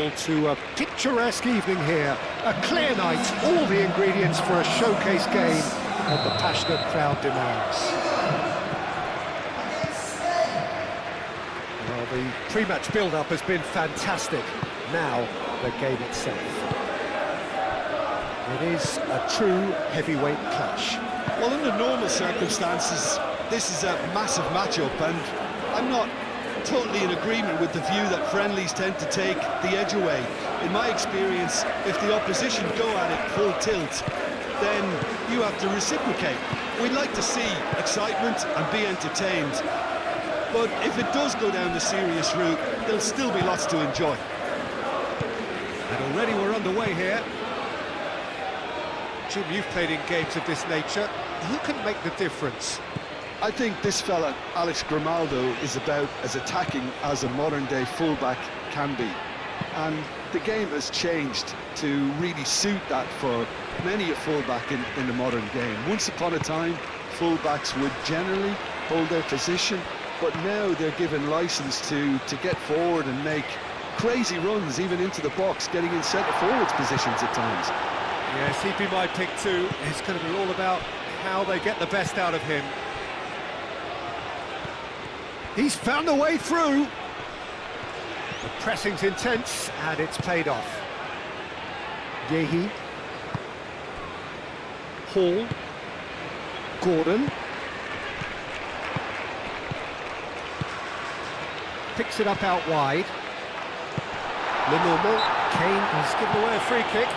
To a picturesque evening here, a clear night, all the ingredients for a showcase game that the passionate crowd demands. Well, the pre-match build-up has been fantastic. Now, the game itself. It is a true heavyweight clash. Well, under normal circumstances, this is a massive match-up, and I'm not totally in agreement with the view that friendlies tend to take the edge away. In my experience, if the opposition go at it full tilt, then you have to reciprocate. We'd like to see excitement and be entertained, but if it does go down the serious route, there'll still be lots to enjoy. And already we're underway here. Jim, you've played in games of this nature. Who can make the difference? I think this fella, Alex Grimaldo, is about as attacking as a modern-day fullback can be. And the game has changed to really suit that for many a fullback in the modern game. Once upon a time, fullbacks would generally hold their position, but now they're given license to get forward and make crazy runs, even into the box, getting in centre-forwards positions at times. Yes, he'd be my pick too. It's going to be all about how they get the best out of him. He's found a way through. The pressing's intense, and it's paid off. Yehi. Hall. Gordon. Picks it up out wide. Lenormand. Kane has given away a free kick.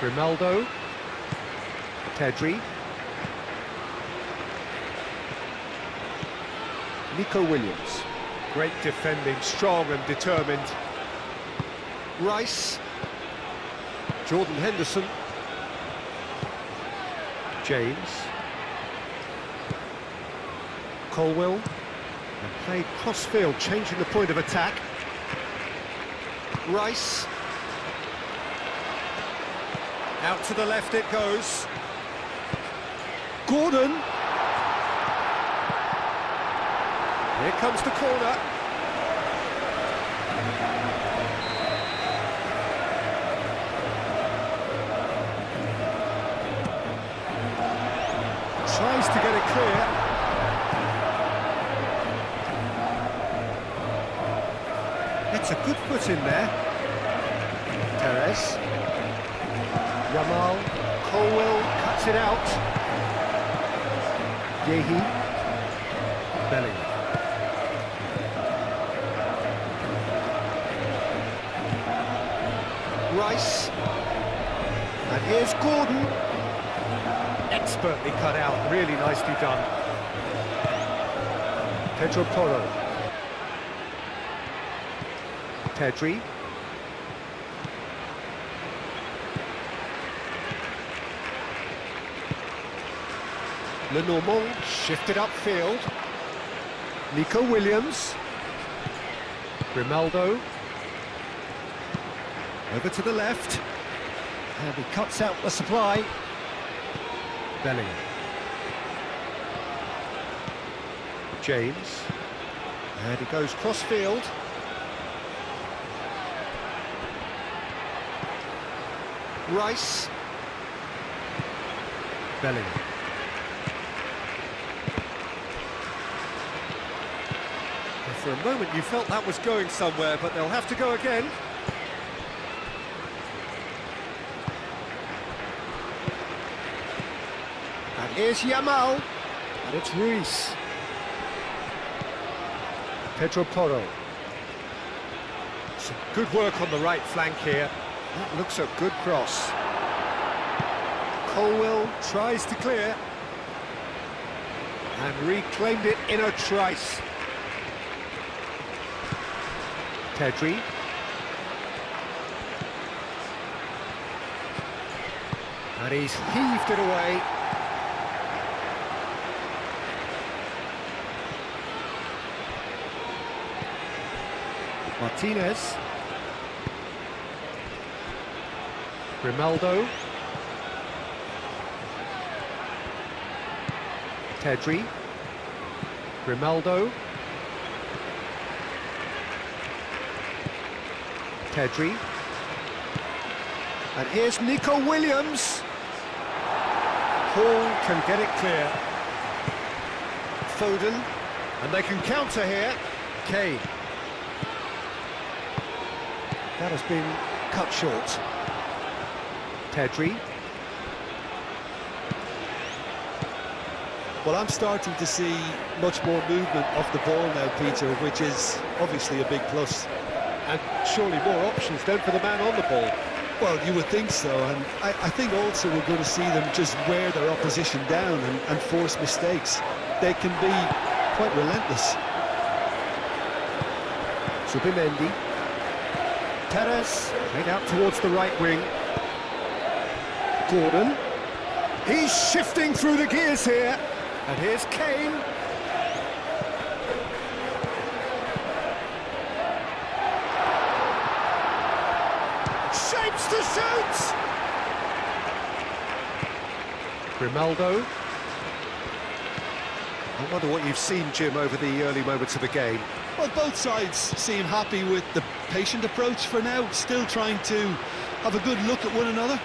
Grimaldo, Pedri, Nico Williams, great defending, strong and determined. Rice, Jordan Henderson, James, Colwell, and played cross-field, changing the point of attack. Rice. Out to the left it goes. Gordon. Here comes the corner. Tries to get it clear. It's a good foot in there. Perez. Yamal, Colwell cuts it out. Yehi, Bellingham. Rice. And here's Gordon. Expertly cut out, really nicely done. Pedro Porro. Pedri. Lenormand shifted upfield. Nico Williams. Grimaldo. Over to the left. And he cuts out the supply. Bellingham. James. And he goes cross-field. Rice. Bellingham. For a moment you felt that was going somewhere, but they'll have to go again. And here's Yamal. And it's Ruiz. Pedro Porro. Some good work on the right flank here. That looks a good cross. Colwell tries to clear. And reclaimed it in a trice. Pedri. And he's heaved it away. Martinez. Grimaldo. Pedri. Grimaldo. Pedri. And here's Nico Williams. Hall can get it clear. Foden. And they can counter here. Kane. That has been cut short. Pedri. Well, I'm starting to see much more movement off the ball now, Peter, which is obviously a big plus. And surely more options, don't, for the man on the ball. Well, you would think so, and I think also we're going to see them just wear their opposition down and force mistakes. They can be quite relentless. Subimendi. Perez, played out towards the right wing. Gordon. He's shifting through the gears here. And here's Kane. Shapes to shoot! Grimaldo. I wonder what you've seen, Jim, over the early moments of the game. Well, both sides seem happy with the patient approach for now, still trying to have a good look at one another.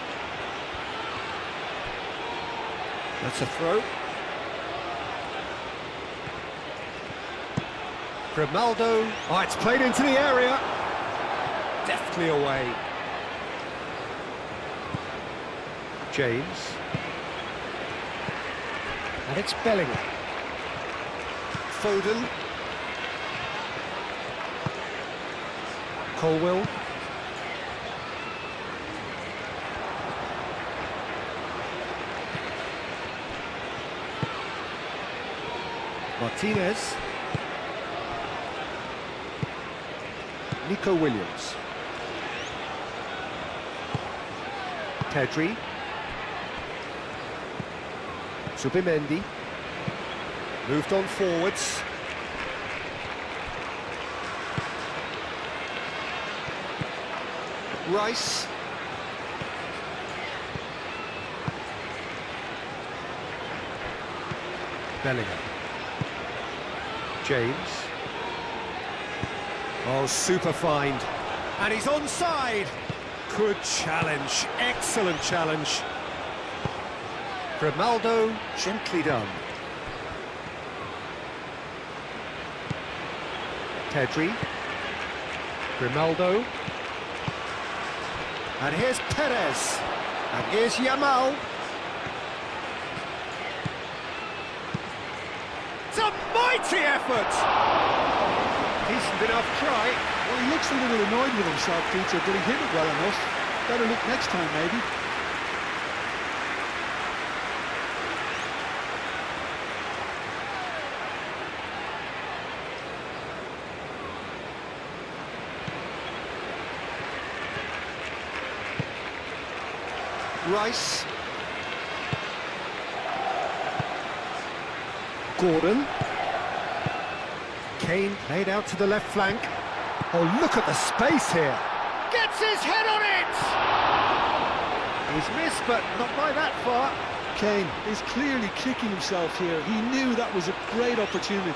That's a throw. Grimaldo. Oh, it's played into the area. Deftly away. James. And it's Bellingham. Foden. Colwill. Martinez. Nico Williams. Pedri. Subimendi. Moved on forwards. Rice. Bellingham. James. Oh, super find. And he's onside. Good challenge. Excellent challenge. Grimaldo, gently done. Pedri. Grimaldo. And here's Perez. And here's Yamal. It's a mighty effort! Decent enough try. Well, he looks a little annoyed with himself, Peter. Did he hit it well enough? Better look next time, maybe. Rice. Gordon. Kane played out to the left flank. Oh, look at the space here. Gets his head on it! He's missed, but not by that far. Kane is clearly kicking himself here. He knew that was a great opportunity.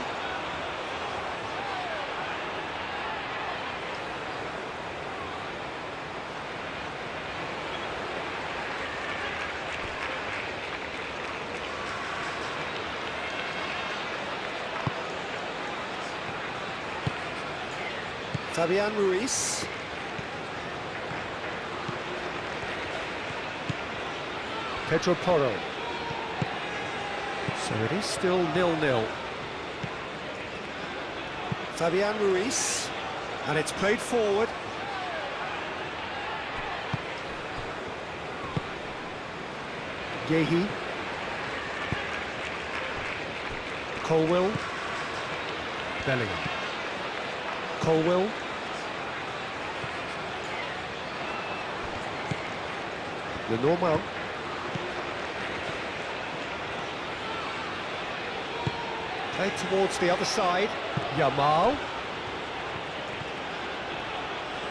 Fabian Ruiz. Pedro Porro. So it is still 0-0. Fabian Ruiz. And it's played forward. Yehi. Colwill. Bellingham. Colwill. Lenormand. Played towards the other side. Yamal.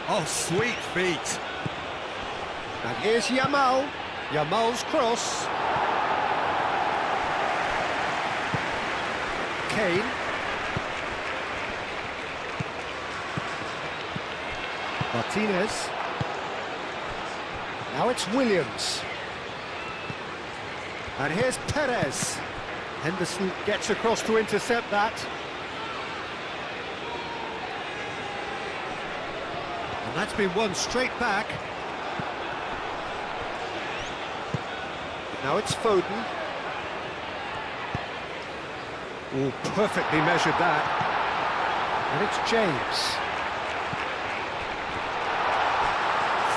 Oh, sweet feet. And here's Yamal. Yamal's cross. Kane. Martinez. Now it's Williams. And here's Perez. Henderson gets across to intercept that. And that's been won straight back. Now it's Foden. Oh, perfectly measured that. And it's James.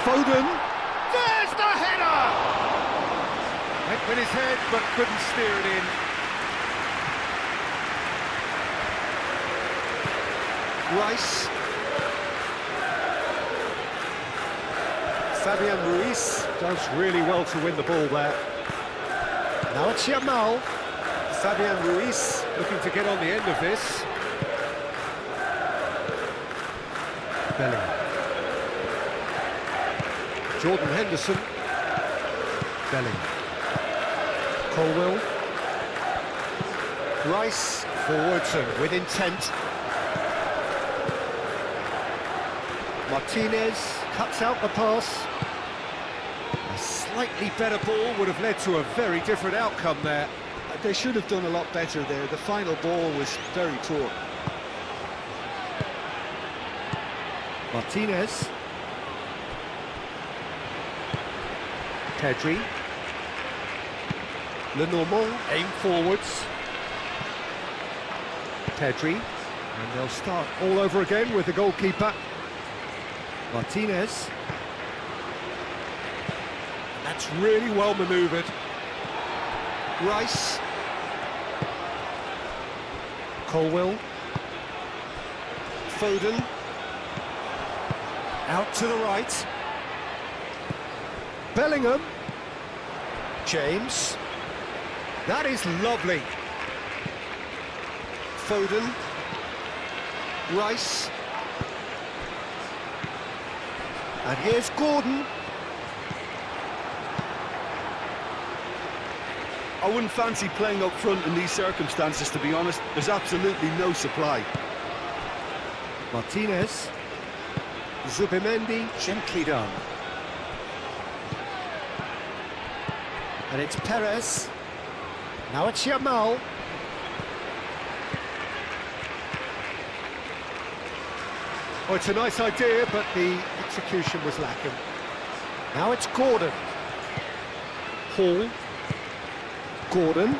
Foden. There's the header! Went with his head, but couldn't steer it in. Rice. Fabian Ruiz does really well to win the ball there. Now it's Yamal. Fabian Ruiz looking to get on the end of this. Bellingham. Jordan Henderson. Bellingham. Colwill. Rice forwards and with intent. Martinez cuts out the pass. A slightly better ball would have led to a very different outcome there. They should have done a lot better there. The final ball was very poor. Martinez. Pedri. Lenormand aim forwards. Pedri. And they'll start all over again with the goalkeeper. Martinez. That's really well manoeuvred. Rice. Colwill. Foden. Out to the right. Bellingham. James. That is lovely. Foden. Rice. And here's Gordon. I wouldn't fancy playing up front in these circumstances, to be honest. There's absolutely no supply. Martinez. Zubimendi, gently done. And it's Perez. Now it's Yamal. Oh, it's a nice idea, but the execution was lacking. Now it's Gordon. Hall. Gordon.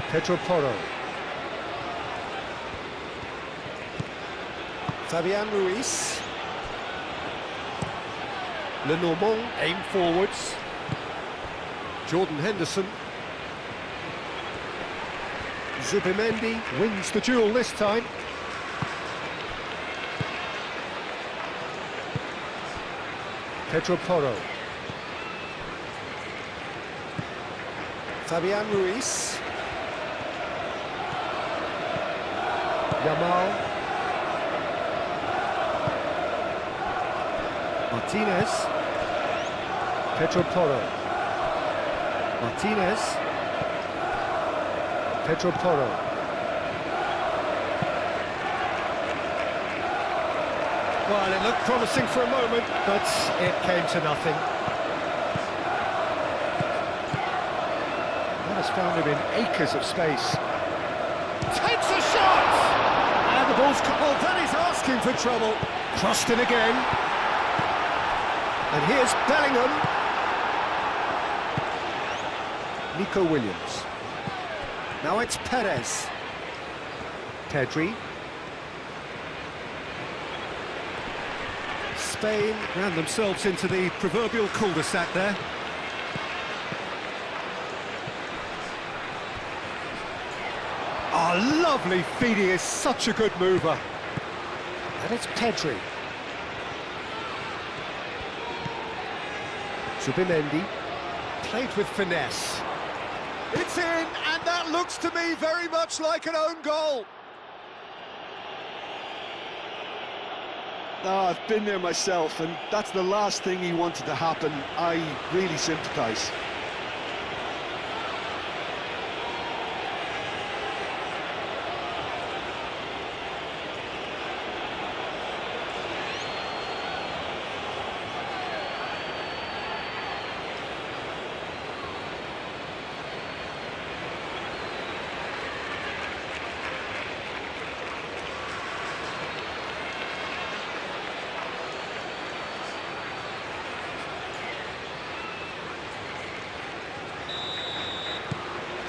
Pedro Porro. Fabian Ruiz. Lenormand aim forwards. Jordan Henderson. Zubimendi wins the duel this time. Pedro Porro. Fabian Ruiz. Yamal. Martinez. Pedro Porro. Martinez. Pedro Porro. Well, it looked promising for a moment, but it came to nothing. That has found him in acres of space. Takes a shot! And the ball's... Oh, that is asking for trouble. Crossed in again. And here's Bellingham. Nico Williams. Now it's Perez. Pedri. Spain ran themselves into the proverbial cul-de-sac there. Oh, lovely feed, he is such a good mover. And it's Pedri. Zubimendi, played with finesse. It's in, and that looks to me very much like an own goal. No, I've been there myself, and that's the last thing he wanted to happen. I really sympathise.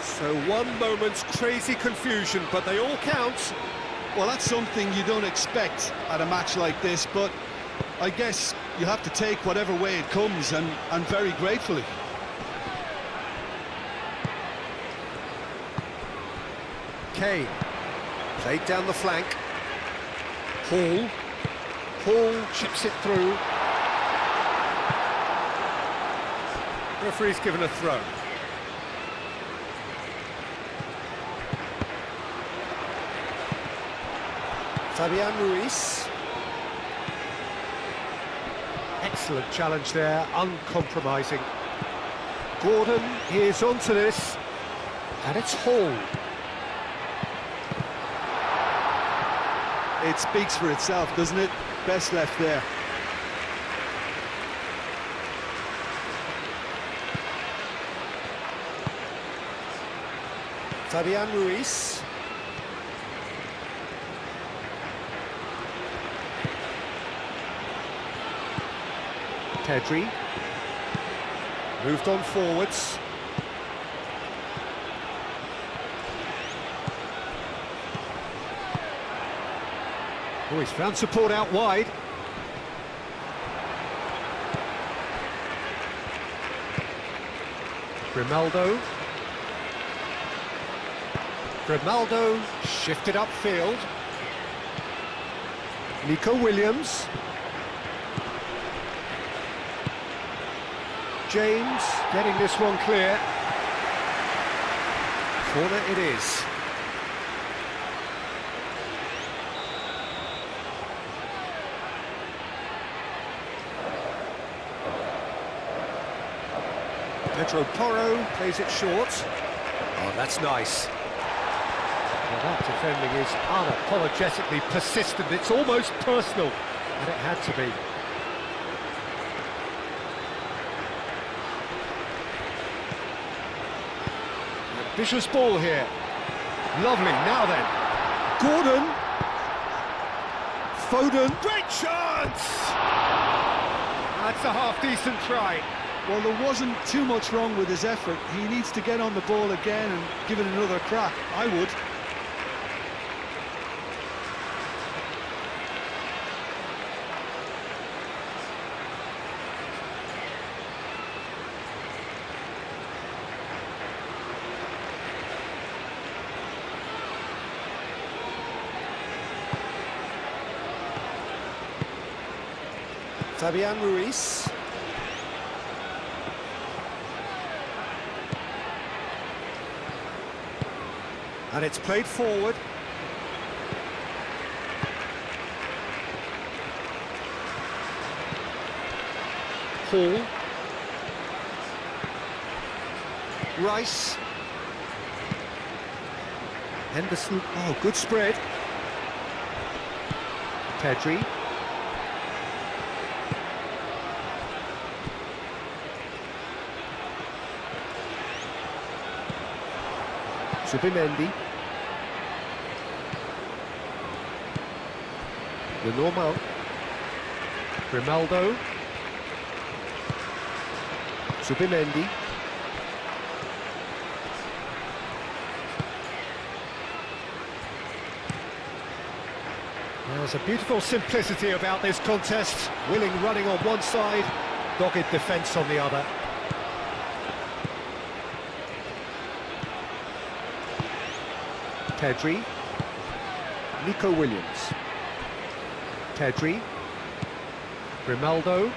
So one moment's crazy confusion, but they all count. Well, that's something you don't expect at a match like this, but I guess you have to take whatever way it comes, and very gratefully. Kane, played down the flank. Hall. Hall chips it through. Referee's given a throw. Fabian Ruiz. Excellent challenge there, uncompromising. Gordon is onto this, and it's Hall. It speaks for itself, doesn't it? Best left there. Fabian Ruiz. Pedri. Moved on forwards. Oh, he's found support out wide. Grimaldo. Grimaldo shifted upfield. Nico Williams. James getting this one clear. Corner it is. Pedro Porro plays it short. Oh, that's nice. Well, that defending is unapologetically persistent. It's almost personal, and it had to be. Vicious ball here. Lovely, now then. Gordon. Foden. Great chance! That's a half-decent try. Well, there wasn't too much wrong with his effort. He needs to get on the ball again and give it another crack. I would. Fabian Ruiz. And it's played forward. Hall. Rice. Henderson. Oh, good spread. Pedri. Zubimendi. Lenormand. Grimaldo. Zubimendi. There's a beautiful simplicity about this contest. Willing running on one side, dogged defence on the other. Pedri. Nico Williams. Pedri. Grimaldo.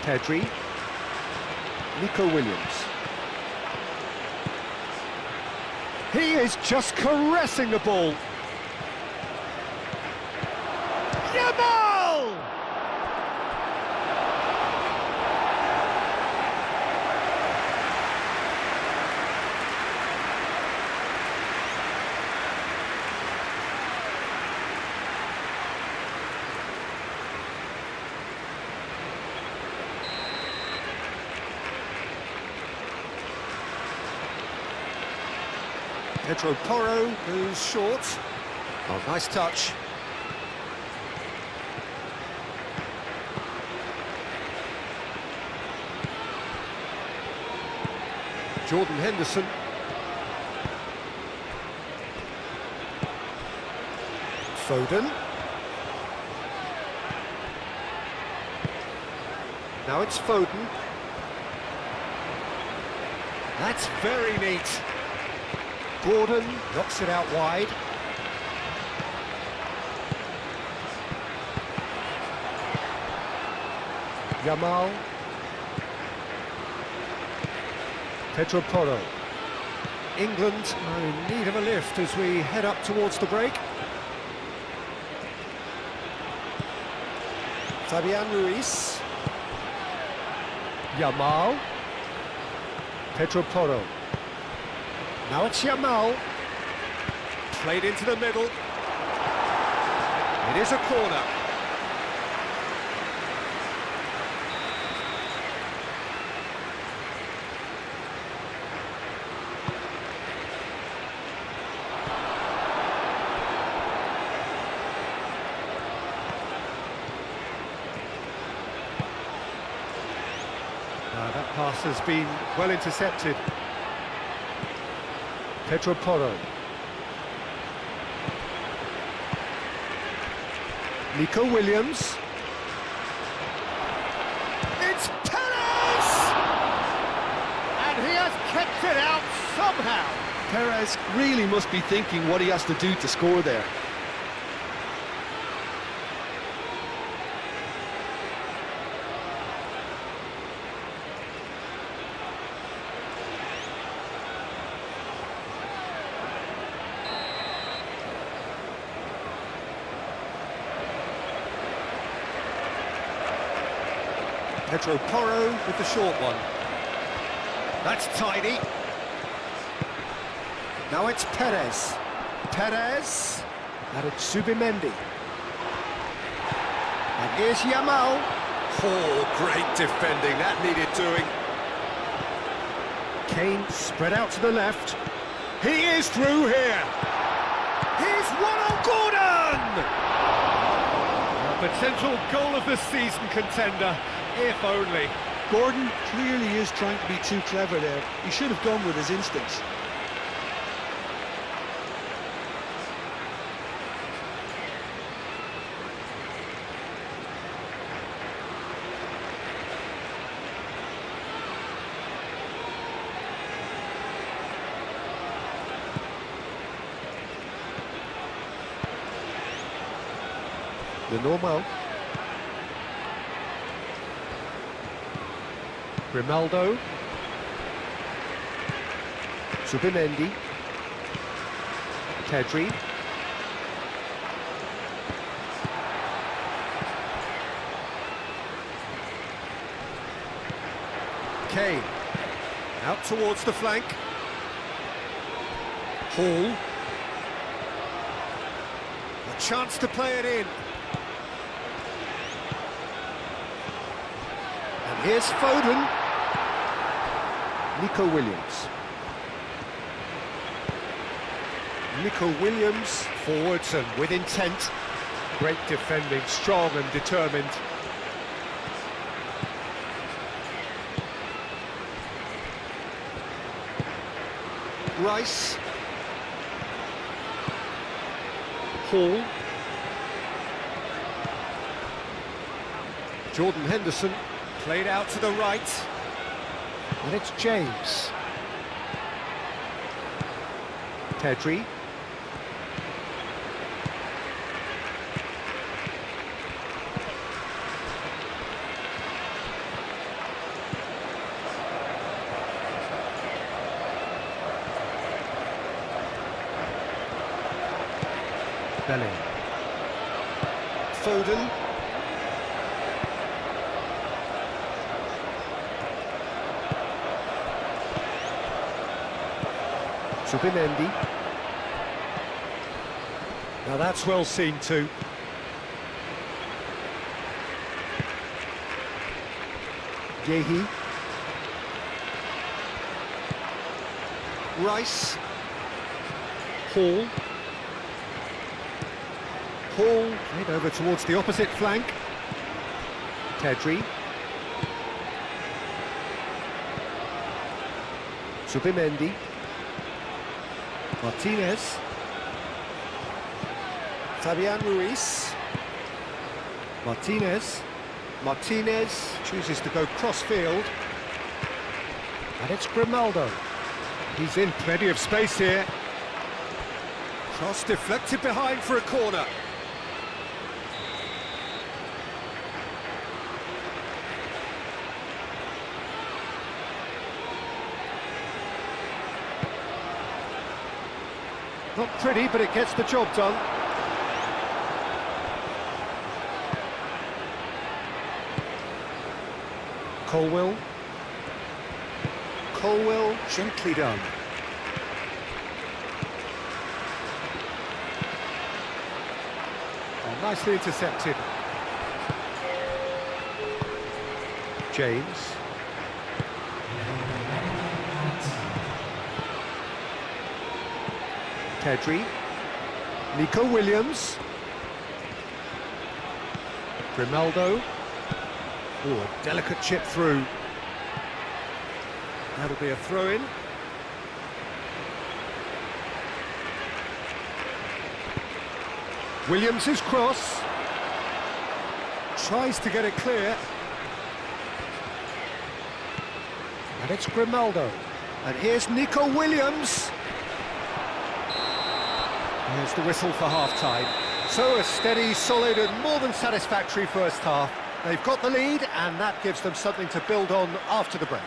Pedri. Nico Williams. He is just caressing the ball. Yamal! Pedro Porro goes short. Oh, nice touch. Jordan Henderson. Foden. Now it's Foden. That's very neat. Gordon knocks it out wide. Yamal. Pedro Porro. England are in need of a lift as we head up towards the break. Fabian Ruiz. Yamal. Pedro Porro. Now it's Yamal. Played into the middle. It is a corner. That pass has been well intercepted. Pedro Porro. Nico Williams. It's Perez! And he has kept it out somehow. Perez really must be thinking what he has to do to score there. Pedro Porro with the short one. That's tidy. Now it's Perez. Perez. And it's Zubimendi. And here's Yamal. Oh, great defending. That needed doing. Kane spread out to the left. He is through here. Here's one on Gordon! A potential goal of the season contender. If only. Gordon clearly is trying to be too clever there. He should have gone with his instincts. The normal. Grimaldo. Zubimendi. Pedri. Kane. Out towards the flank. Hall. A chance to play it in. And here's Foden. Nico Williams. Nico Williams forwards and with intent. Great defending, strong and determined. Rice. Hall. Jordan Henderson played out to the right. And it's James. Pedri. Bellingham. Foden. Zubimendi. Now that's well seen too. Yehi. Rice. Hall. Hall, played over towards the opposite flank. Pedri. Zubimendi. Martinez. Fabian Ruiz. Martinez. Martinez chooses to go cross-field. And it's Grimaldo. He's in plenty of space here. Cross deflected behind for a corner. Not pretty, but it gets the job done. Colwill. Colwill, gently done. Oh, nicely intercepted. James. Pedri. Nico Williams. Grimaldo. Oh, a delicate chip through. That'll be a throw-in. Williams' cross. Tries to get it clear. And it's Grimaldo. And here's Nico Williams. Here's the whistle for half-time. So a steady, solid and more than satisfactory first half. They've got the lead and that gives them something to build on after the break.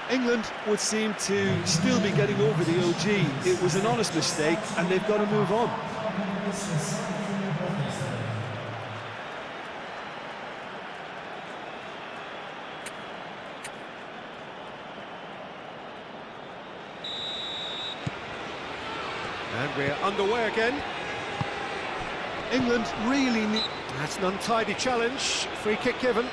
England would seem to still be getting over the OG. It was an honest mistake and they've got to move on. And we're underway again. England really need... That's an untidy challenge. Free kick given.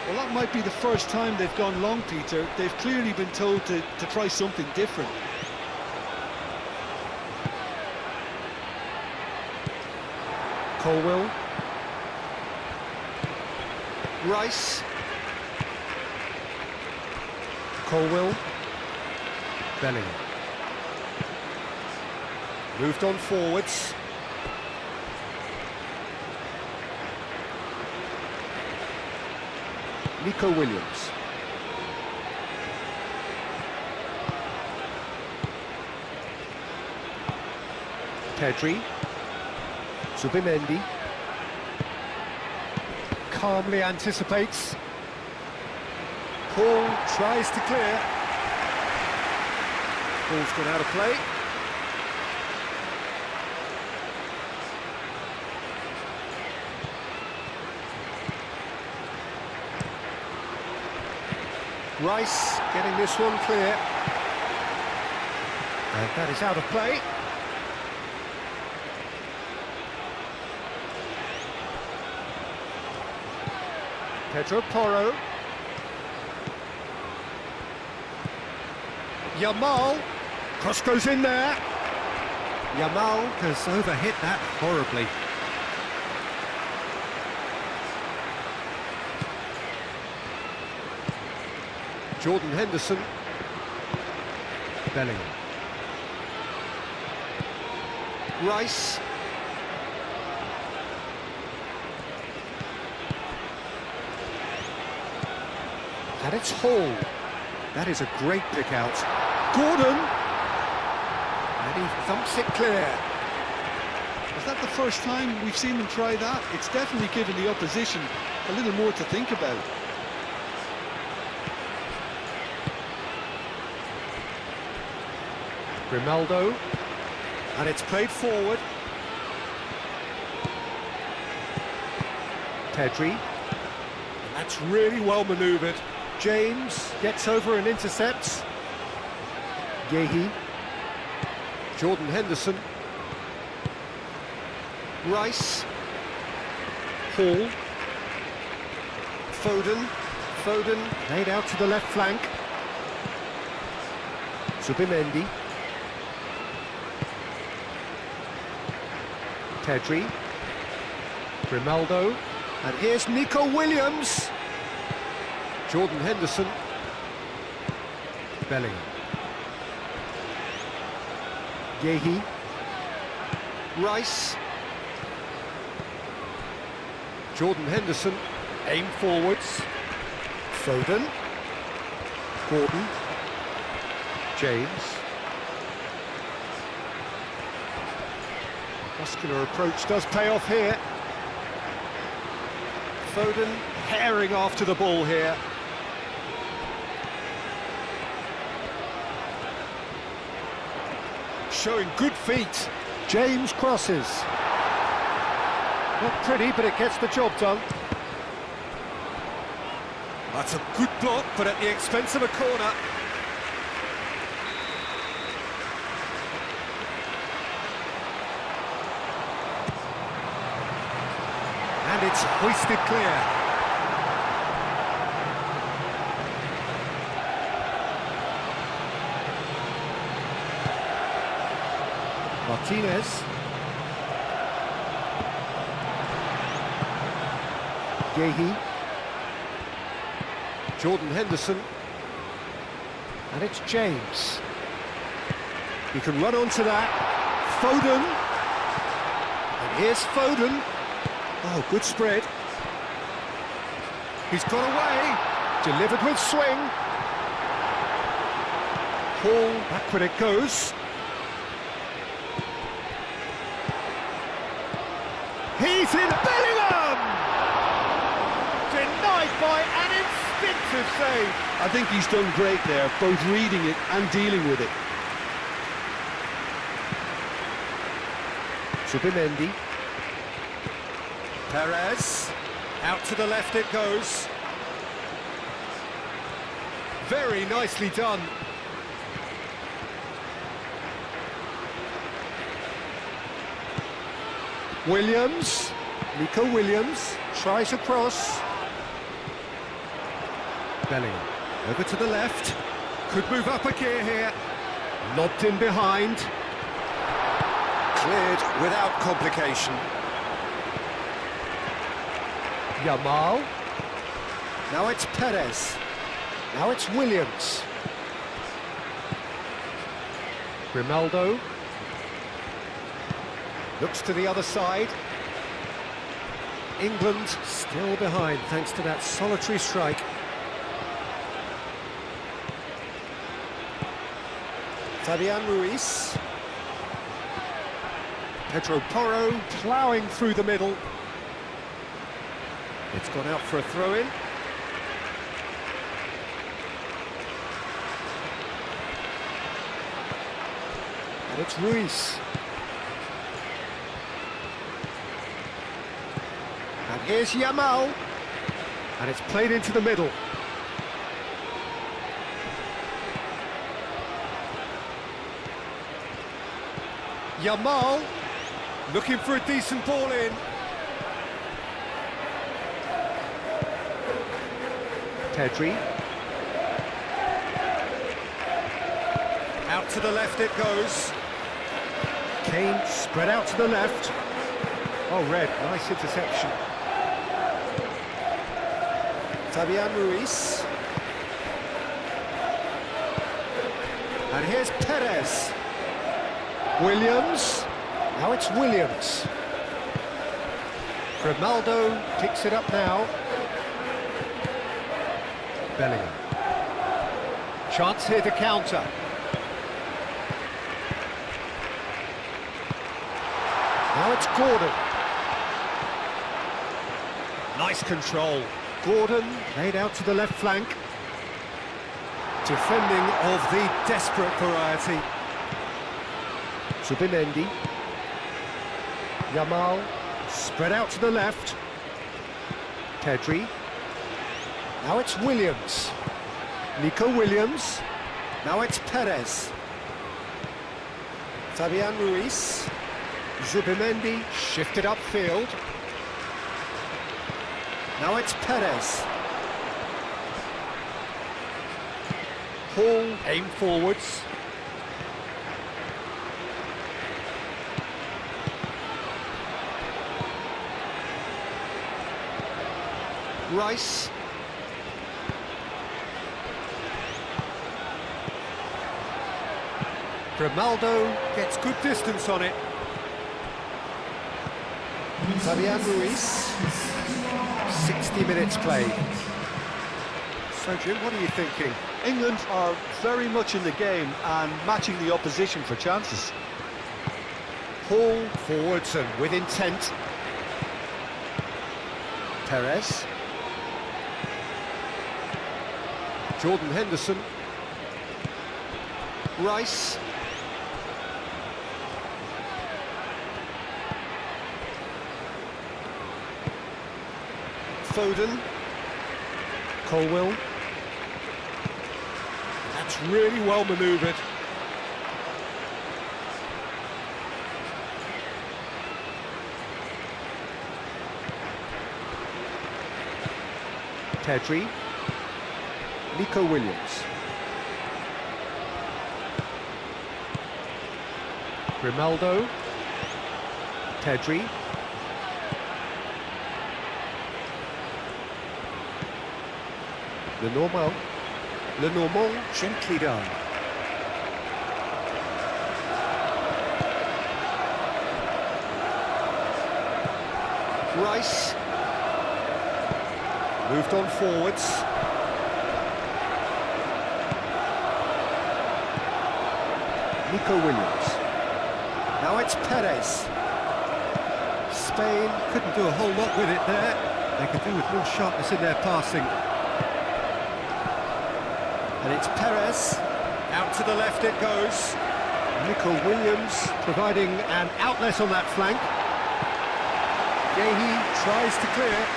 Well, that might be the first time they've gone long, Peter. They've clearly been told to try something different. Colwill. Rice. Colwill. Bellingham. Moved on forwards. Nico Williams. Pedri. Zubimendi. Calmly anticipates. Paul tries to clear. Ball's gone out of play. Rice getting this one clear. And that is out of play. Pedro Porro. Yamal. Cross goes in there. Yamal has overhit that horribly. Jordan Henderson. Bellingham. Rice. And it's Hall. That is a great pick out. Gordon! And he thumps it clear. Is that the first time we've seen them try that? It's definitely given the opposition a little more to think about. Grimaldo. And it's played forward. Pedri. And that's really well manoeuvred. James gets over and intercepts. Yehi. Jordan Henderson. Rice. Hall. Foden. Foden laid out to the left flank. Zubimendi. Pedri. Grimaldo. And here's Nico Williams. Jordan Henderson. Bellingham. Yehi. Rice. Jordan Henderson. Aim forwards. Foden. Gordon. James. Muscular approach does pay off here. Foden herring after the ball here. Showing good feet. James crosses. Not pretty, but it gets the job done. That's a good block, but at the expense of a corner. And it's hoisted clear. Martinez. Yehi. Jordan Henderson. And it's James. He can run onto that. Foden. And here's Foden. Oh, good spread. He's got away. Delivered with swing. Hall, backward it goes. He's in. Bellingham! Denied by an instinctive save. I think he's done great there, both reading it and dealing with it. Zubimendi. Perez, out to the left it goes. Very nicely done. Williams, Nico Williams, tries across. Bellingham, over to the left. Could move up a gear here. Lobbed in behind. Cleared without complication. Yamal. Now it's Perez. Now it's Williams. Grimaldo. Looks to the other side. England still behind thanks to that solitary strike. Fabian Ruiz. Pedro Porro ploughing through the middle. It's gone out for a throw-in. And it's Ruiz. And here's Yamal. And it's played into the middle. Yamal looking for a decent ball in. Pedri. Out to the left it goes. Kane spread out to the left. Oh, Red, nice interception. Fabian Ruiz. And here's Perez. Williams. Now it's Williams. Grimaldo picks it up now. Bellingham. Chance here to counter. Now it's Gordon. Nice control. Gordon laid out to the left flank. Defending of the desperate variety. Zubimendi. Yamal. Spread out to the left. Pedri. Now it's Williams. Nico Williams. Now it's Perez. Fabian Ruiz. Zubimendi shifted upfield. Now it's Perez. Hall aim forwards. Rice. Grimaldo gets good distance on it. Fabian Ruiz. 60 minutes played. So Jim, what are you thinking? England are very much in the game and matching the opposition for chances. Hall forwards and with intent. Perez. Jordan Henderson. Rice. Foden. Colwill. That's really well manoeuvred. Pedri. Nico Williams. Grimaldo. Pedri. Lenormand gently done. Rice. Moved on forwards. Nico Williams. Now it's Perez. Spain couldn't do a whole lot with it there. They could do with more sharpness in their passing. And it's Perez. Out to the left it goes. Nico Williams providing an outlet on that flank. Gehi tries to clear.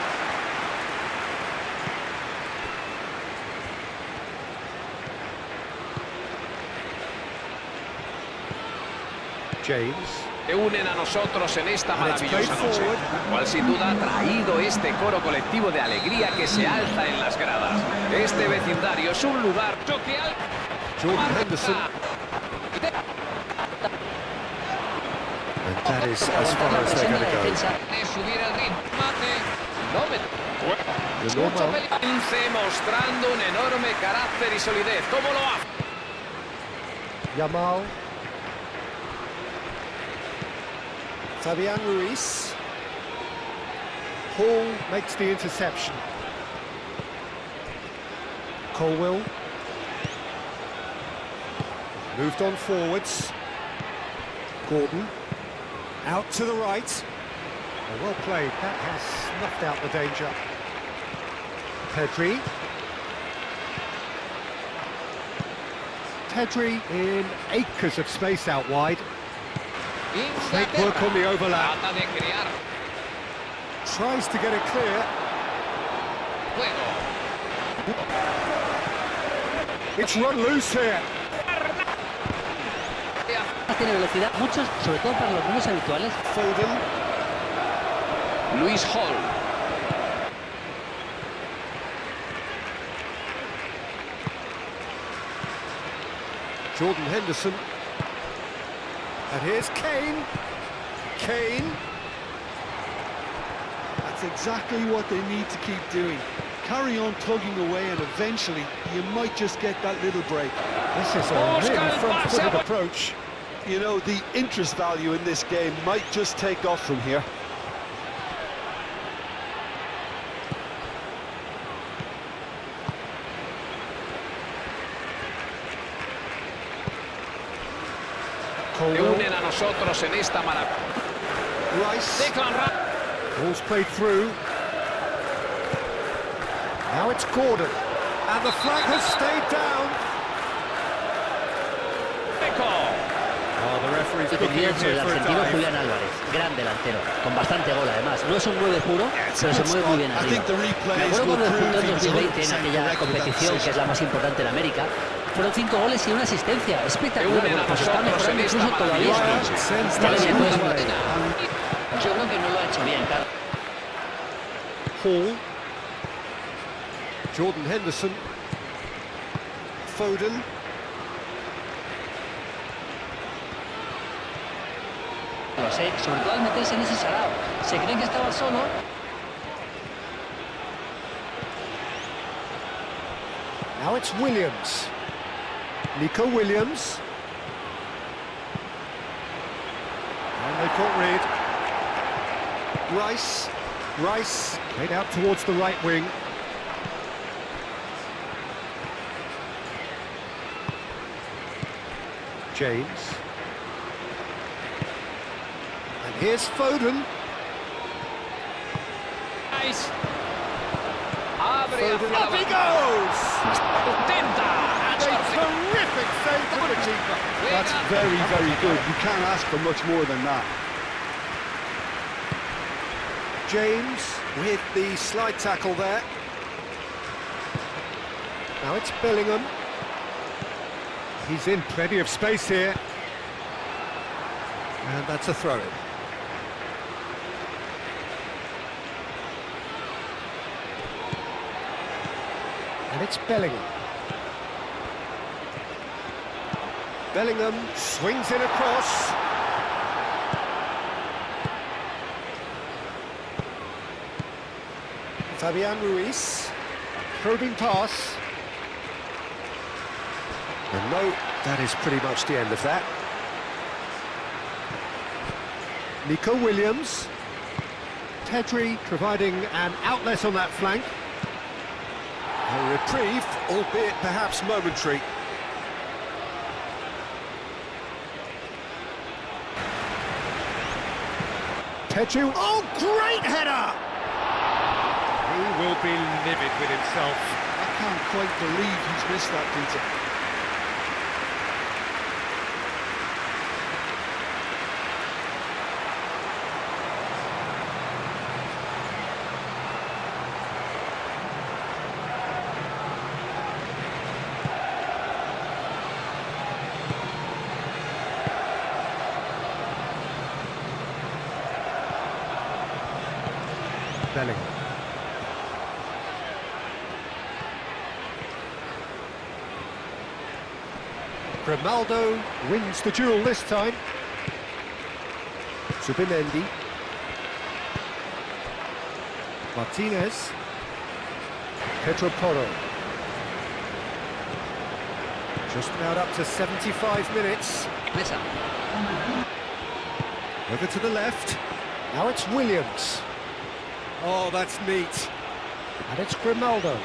James. Se unen a nosotros en esta maravillosa noche, cual sin duda ha traído este coro colectivo de alegría que se alza en las gradas. Este vecindario es un lugar choqueal. Jordan Henderson. And that is as far as they're going to go. Subir el ritmo. Mucho peligro, mostrando un enorme carácter y solidez. ¿Cómo lo hace? Yamal. Fabian Ruiz. Hall makes the interception. Colwill. Moved on forwards. Gordon. Out to the right. Oh, well played. That has snuffed out the danger. Pedri. Pedri in acres of space out wide. Great work on the overlap. Tries to get it clear. It's run loose here. Tiene velocidad, muchos, sobre todo para los niños habituales. Foden. Luis Hall. Jordan Henderson. And here's Kane. Kane. That's exactly what they need to keep doing. Carry on tugging away and eventually you might just get that little break. This is a really front-footed approach. You know, the interest value in this game might just take off from here. Se unen a nosotros en esta maravilla. Rice. Ball's played through. Now it's Gordon. And the flag has stayed down. Oh, the referee's Y booking him sobre here el for a argentino dive. Julián Álvarez, gran delantero, con bastante gol además. No es un 9 puro, pero se mueve muy bien I arriba. think the Me replays acuerdo will cuando prove disputó he en was 2020 en 100% aquella correct with that competición, que es decision. la más importante en América. Fueron 5 goles y una asistencia. Se Espectacular. unen a Bueno, pues está nosotros mejorando en esta incluso todavía. maravillosa noche. Sends Ya that le one puedes away. Yo creo que no lo ha hecho bien, Carlos. Hall. Jordan Henderson. Foden. Lo sé, sobre todo al meterse en ese sarao. Se cree que estaba solo. Now it's Williams. Nico Williams. And they've got rid. Rice. Rice. Played out towards the right wing. James. And here's Foden. Nice. Abre hacia la Up he banda. goes! Intenta. A terrific save from the keeper. That's very, very good. You can't ask for much more than that. James with the slide tackle there. Now it's Bellingham. He's in plenty of space here. And that's a throw-in. And it's Bellingham. Bellingham swings it across. Fabian Ruiz. Probing pass. And no, that is pretty much the end of that. Nico Williams. Pedri providing an outlet on that flank. A reprieve, albeit perhaps momentary. Pedri. Oh, great header! He will be livid with himself. I can't quite believe he's missed that, Peter. Bellingham. Grimaldo wins the duel this time. Zubimendi. Martinez. Pedro Porro. Just about up to 75 minutes. Mesa. Over to the left. Now it's Williams. Oh, that's neat. And it's Grimaldo.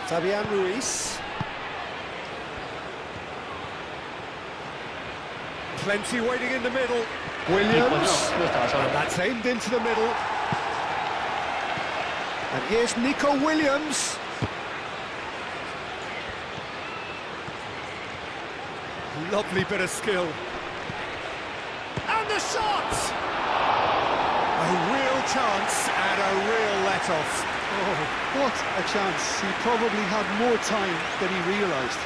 Fabian Ruiz. Plenty waiting in the middle. Williams. No estaba solo. And that's aimed into the middle. And here's Nico Williams. Lovely bit of skill. And the shot! A real chance and a real let-off. Oh, what a chance. He probably had more time than he realised.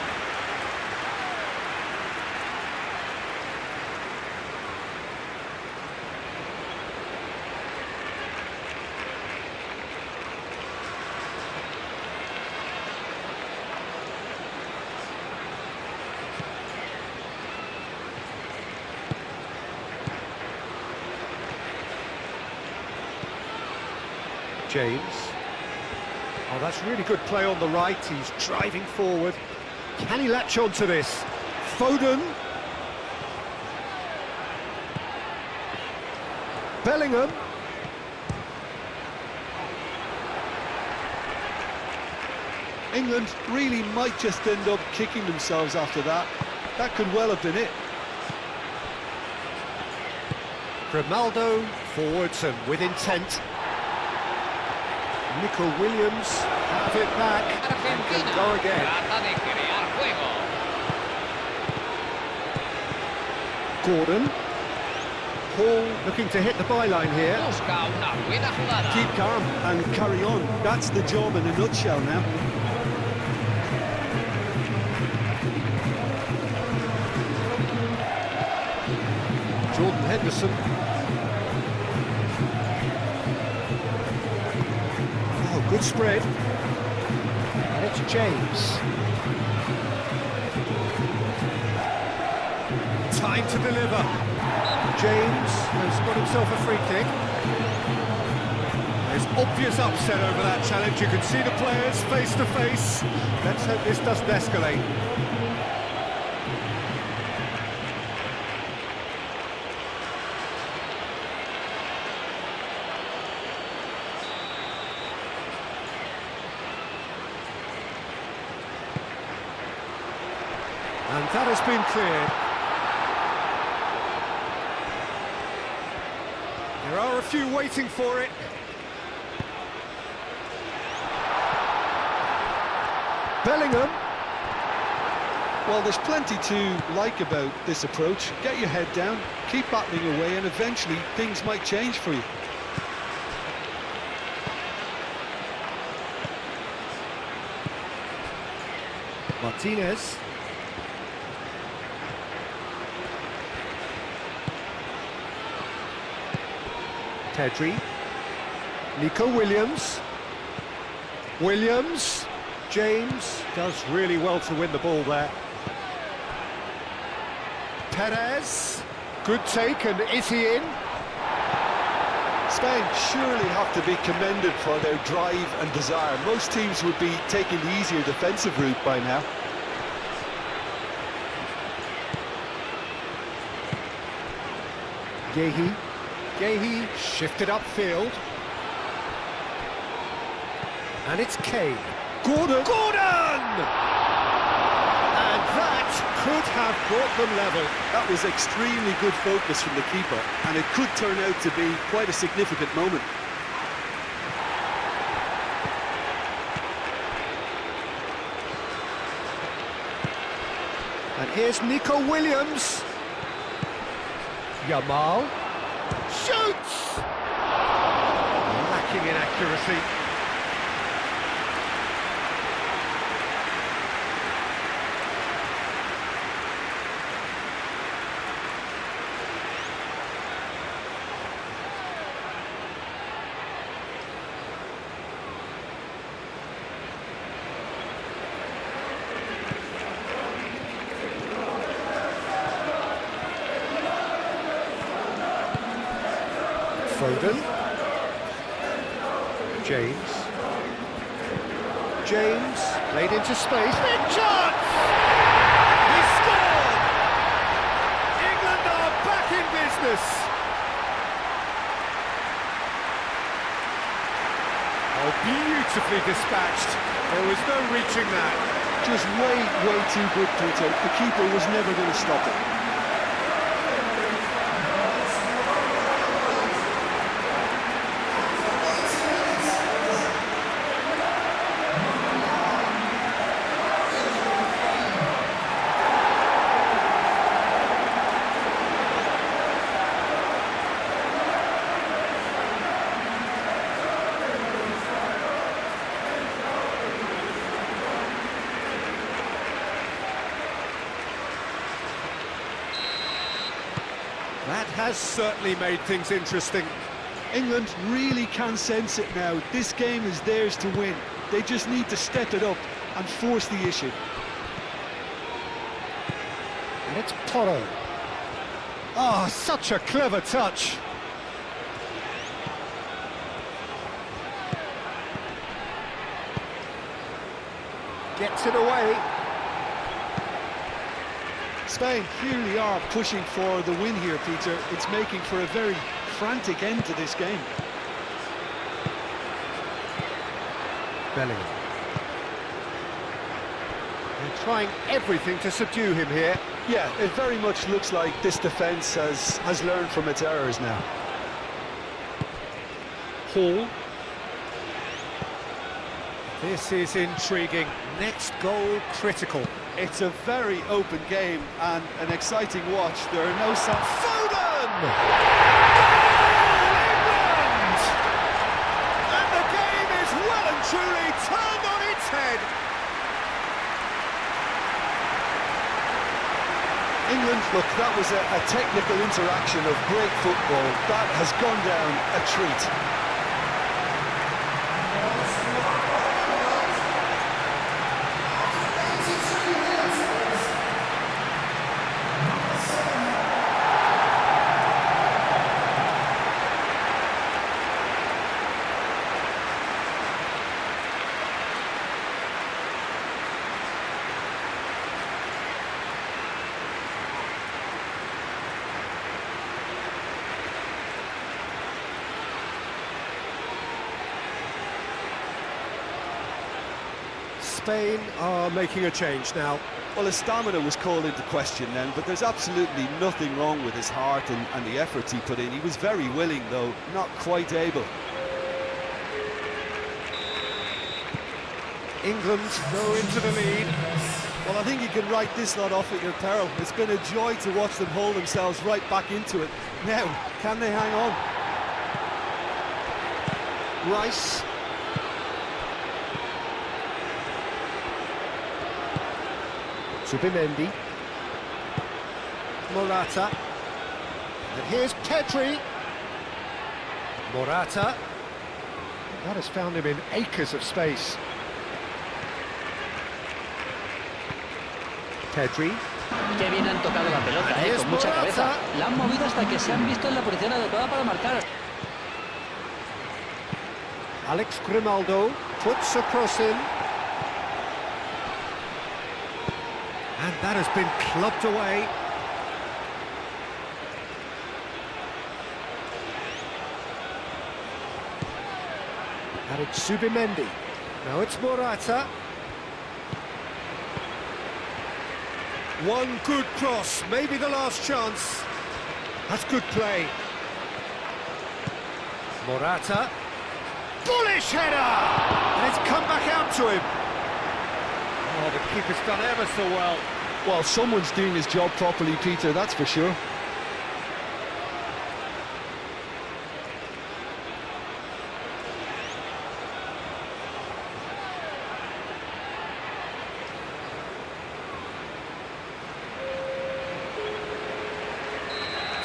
James. Oh, that's really good play on the right. He's driving forward. Can he latch on to this? Foden. Bellingham. England really might just end up kicking themselves after that. That could well have been it. Grimaldo forwards and with intent. Nico Williams have it back and can go again. Trata de crear juego. Gordon. Paul looking to hit the byline here. Busca una buena jugada. Keep calm and carry on. That's the job in a nutshell now. Jordan Henderson. Oh, good spread. And it's James. Time to deliver. James has got himself a free kick. There's obvious upset over that challenge. You can see the players face to face. Let's hope this doesn't escalate. And that has been cleared. There are a few waiting for it. Bellingham. Well, there's plenty to like about this approach. Get your head down, keep battling away, and eventually things might change for you. Martinez. Pedri. Nico Williams. Williams. James does really well to win the ball there. Perez. Good take, and is he in? Spain surely have to be commended for their drive and desire. Most teams would be taking the easier defensive route by now. Gehi shifted upfield. And it's Kane. Gordon! And that could have brought them level. That was extremely good focus from the keeper, and it could turn out to be quite a significant moment. And here's Nico Williams. Yamal. Shoots! Lacking in accuracy. Foden. James played into space. Big chance! He scored! England are back in business. Oh, beautifully dispatched. There was no reaching that. Just way too good, Peter. The keeper was never going to stop it. That has certainly made things interesting. England really can sense it now. This game is theirs to win. They just need to step it up and force the issue. And it's Porro. Oh, such a clever touch. Gets it away. Spain really are pushing for the win here, Peter. It's making for a very frantic end to this game. Bellingham. They're trying everything to subdue him here. Yeah, it very much looks like this defence has learned from its errors now. Hall. This is intriguing. Next goal critical. It's a very open game and an exciting watch. There are no signs. Foden! Goal, England! And the game is well and truly turned on its head. England, look, that was a technical interaction of great football. That has gone down a treat. Spain are making a change now. Well, his stamina was called into question then, but there's absolutely nothing wrong with his heart and the efforts he put in. He was very willing, though, not quite able. England go into the lead. Well, I think you can write this lot off at your peril. It's been a joy to watch them hold themselves right back into it. Now, can they hang on? Rice. Zubimendi. Morata. And here's Pedri. Morata. That has found him in acres of space. Pedri. Qué bien han tocado la pelota, con mucha cabeza. La han movido hasta que se han visto en la posición adecuada para marcar. Alex Grimaldo puts a cross in. And that has been clubbed away. And it's Zubimendi. Now it's Morata. One good cross, maybe the last chance. That's good play. Morata. Bullish header! And it's come back out to him. Oh, the keeper's done ever so well. Well, someone's doing his job properly, Peter, that's for sure.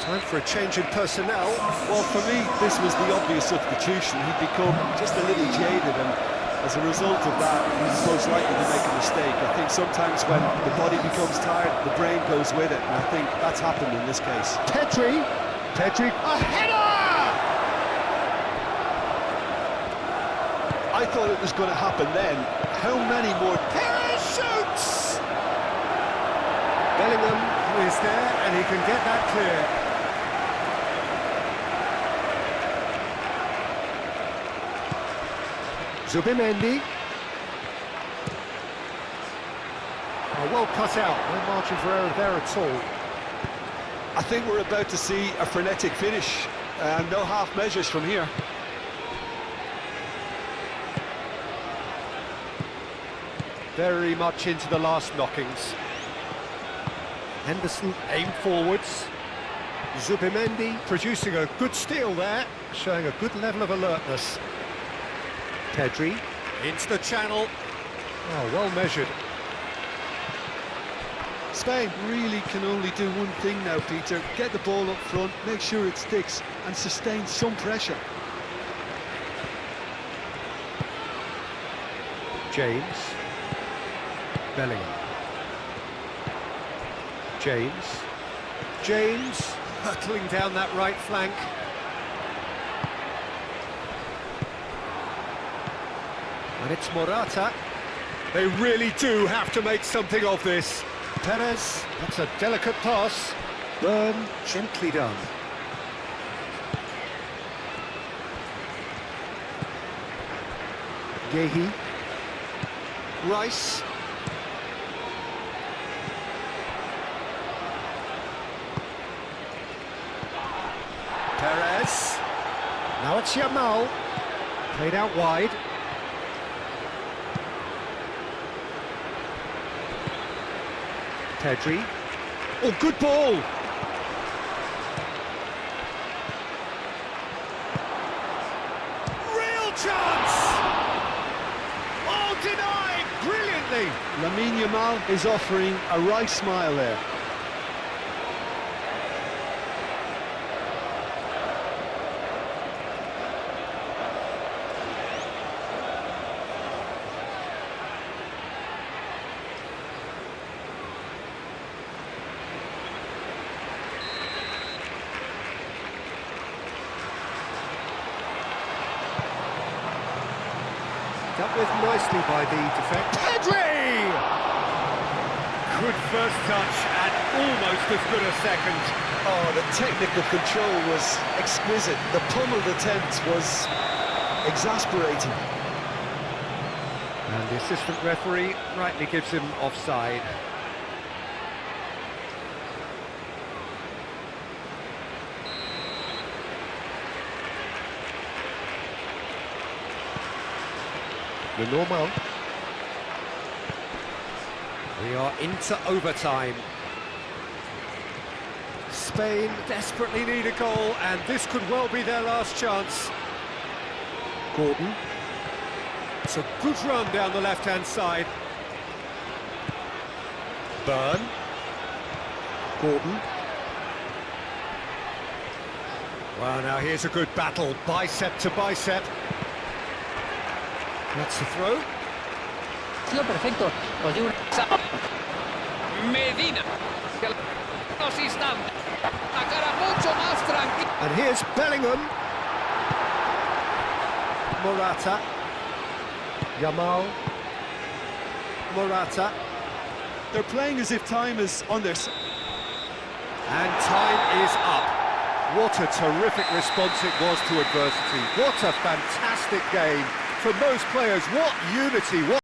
Time for a change in personnel. Well, for me, this was the obvious substitution. He'd become just a little jaded, and as a result of that, he's most likely to make a mistake. I think sometimes when the body becomes tired, the brain goes with it, and I think that's happened in this case. Pedri. A header! I thought it was going to happen then. How many more? Perez shoots! Bellingham is there, and he can get that clear. Zubimendi. Oh, well cut out, no margin for error there at all. I think we're about to see a frenetic finish, and no half measures from here. Very much into the last knockings. Henderson aimed forwards. Zubimendi producing a good steal there, showing a good level of alertness. Pedri into the channel. Oh, well measured. Spain really can only do one thing now, Peter. Get the ball up front, make sure it sticks, and sustain some pressure. James. Bellingham. James hurtling down that right flank. And it's Morata. They really do have to make something of this. Perez, that's a delicate pass. Burn, gently done. Gehi. Perez. Now it's Yamal. Played out wide. Pedri. Oh, good ball! Real chance! Oh, denied brilliantly! Lamine Yamal is offering a right smile there. Dealt with nicely by the defender. Pedri! Good first touch and almost as good a second. Oh, the technical control was exquisite. The pummeled attempt was exasperating. And the assistant referee rightly gives him offside. The normal. We are into overtime. Spain desperately need a goal, and this could well be their last chance. Gordon. It's a good run down the left-hand side. Burn. Gordon. Well, now here's a good battle, bicep to bicep. That's the throw. Sí, perfecto. Os digo Medina. Los instantes. La cara mucho más tranquila. And here's Bellingham. Morata. Yamal. Morata. They're playing as if time is on their side. And time is up. What a terrific response it was to adversity. What a fantastic game. From those players, what unity, what